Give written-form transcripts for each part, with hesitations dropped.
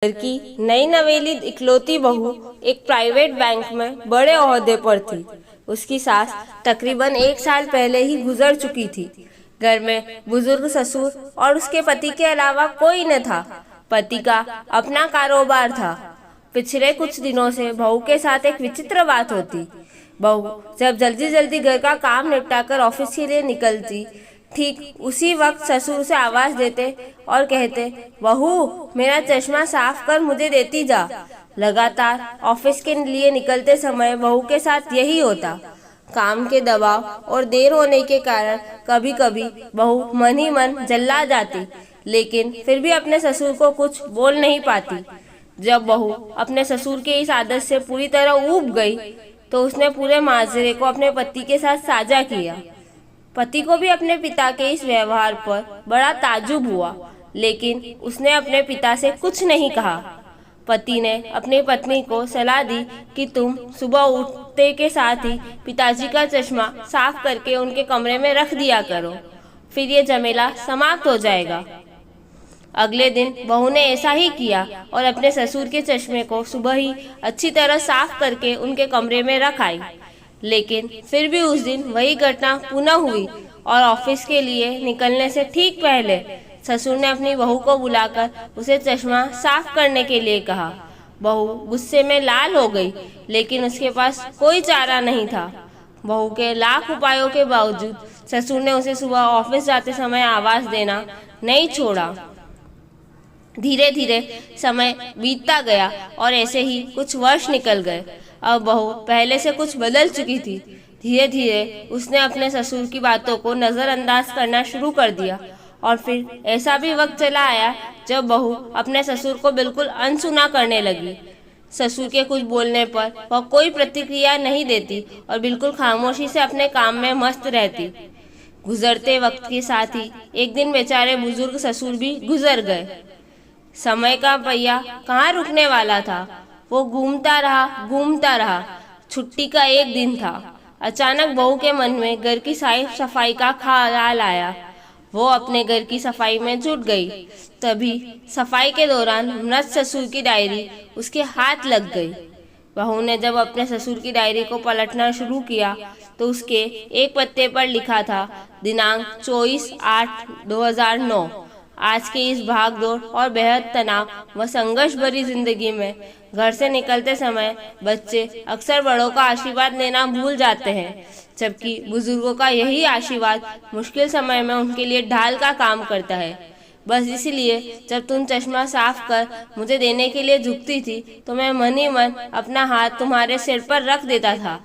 घर की नई नवेली इकलौती बहू एक प्राइवेट बैंक में बड़े ओहदे पर थी। उसकी सास तकरीबन 1 साल पहले ही गुजर चुकी थी। घर में बुजुर्ग ससुर और उसके पति के अलावा कोई न था। पति का अपना कारोबार था। पिछले कुछ दिनों से बहू के साथ एक विचित्र बात होती। बहू जब जल्दी जल्दी घर का काम निपटाकर ऑफिस के लिए निकलती, ठीक उसी वक्त ससुर उसे आवाज देते और कहते, बहू मेरा चश्मा साफ कर मुझे देती जा। लगातार ऑफिस के लिए निकलते समय बहू के साथ यही होता। काम के दबाव और देर होने के कारण कभी कभी बहू मन ही मन जल्ला जाती, लेकिन फिर भी अपने ससुर को कुछ बोल नहीं पाती। जब बहू अपने ससुर के इस आदत से पूरी तरह ऊब गई तो उसने पूरे माजरे को अपने पति के साथ साझा किया। पति को भी अपने पिता के इस व्यवहार पर बड़ा ताज्जुब हुआ, लेकिन उसने अपने पिता से कुछ नहीं कहा। पति ने अपनी पत्नी को सलाह दी कि तुम सुबह उठते के साथ ही पिताजी का चश्मा साफ करके उनके कमरे में रख दिया करो, फिर ये झमेला समाप्त हो जाएगा। अगले दिन बहू ने ऐसा ही किया और अपने ससुर के चश्मे को सुबह ही अच्छी तरह साफ करके उनके कमरे में रख आई। लेकिन फिर भी उस दिन वही घटना पुनः हुई और ऑफिस के लिए निकलने से ठीक पहले ससुर ने अपनी बहू को बुलाकर उसे चश्मा साफ करने के लिए कहा। बहू गुस्से में लाल हो गई, लेकिन उसके पास कोई चारा नहीं था। बहू के लाख उपायों के बावजूद ससुर ने उसे सुबह ऑफिस जाते समय आवाज देना नहीं छोड़ा। धीरे धीरे समय बीतता गया और ऐसे ही कुछ वर्ष निकल गए। अब बहू पहले से कुछ बदल चुकी थी। धीरे धीरे उसने अपने ससुर की बातों को नज़रअंदाज करना शुरू कर दिया और फिर ऐसा भी वक्त चला आया जब बहू अपने ससुर को बिल्कुल अनसुना करने लगी। ससुर के कुछ बोलने पर वह कोई प्रतिक्रिया नहीं देती और बिल्कुल खामोशी से अपने काम में मस्त रहती। गुजरते वक्त के साथ ही एक दिन बेचारे बुजुर्ग ससुर भी गुजर गए। समय का पहिया कहाँ रुकने वाला था। वो घूमता रहा। छुट्टी का एक दिन था। अचानक बहू के मन में घर की साफ सफाई का ख्याल आया। वो अपने घर की सफाई में जुट गई। तभी सफाई के दौरान मृत ससुर की डायरी उसके हाथ लग गई। बहू ने जब अपने ससुर की डायरी को पलटना शुरू किया तो उसके एक पत्ते पर लिखा था, दिनांक 24/8/2009। आज के इस भागदौड़ और बेहद तनाव व संघर्ष भरी जिंदगी में घर से निकलते समय बच्चे अक्सर बड़ों का आशीर्वाद लेना भूल जाते हैं, जबकि बुजुर्गों का यही आशीर्वाद मुश्किल समय में उनके लिए ढाल का काम करता है। बस इसलिए जब तुम चश्मा साफ कर मुझे देने के लिए झुकती थी तो मैं मन ही मन अपना हाथ तुम्हारे सिर पर रख देता था,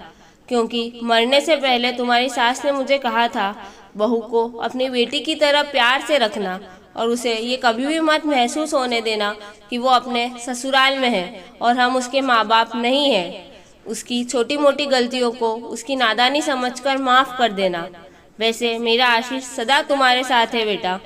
क्योंकि मरने से पहले तुम्हारी सास ने मुझे कहा था, बहू को अपनी बेटी की तरह प्यार से रखना और उसे ये कभी भी मत महसूस होने देना कि वो अपने ससुराल में है और हम उसके माँ बाप नहीं हैं। उसकी छोटी मोटी गलतियों को उसकी नादानी समझकर माफ़ कर देना। वैसे मेरा आशीष सदा तुम्हारे साथ है बेटा।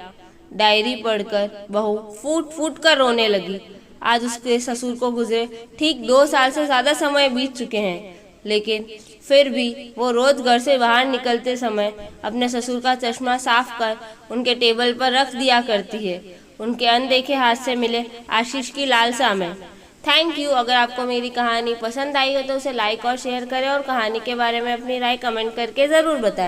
डायरी पढ़कर बहू फूट फूट कर रोने लगी। आज उसके ससुर को गुजरे ठीक 2 साल से ज़्यादा समय बीत चुके हैं, लेकिन फिर भी वो रोज घर से बाहर निकलते समय अपने ससुर का चश्मा साफ कर उनके टेबल पर रख दिया करती है, उनके अनदेखे हाथ से मिले आशीष की लालसा में। Thank you. अगर आपको मेरी कहानी पसंद आई हो तो उसे लाइक और शेयर करें और कहानी के बारे में अपनी राय कमेंट करके ज़रूर बताएं।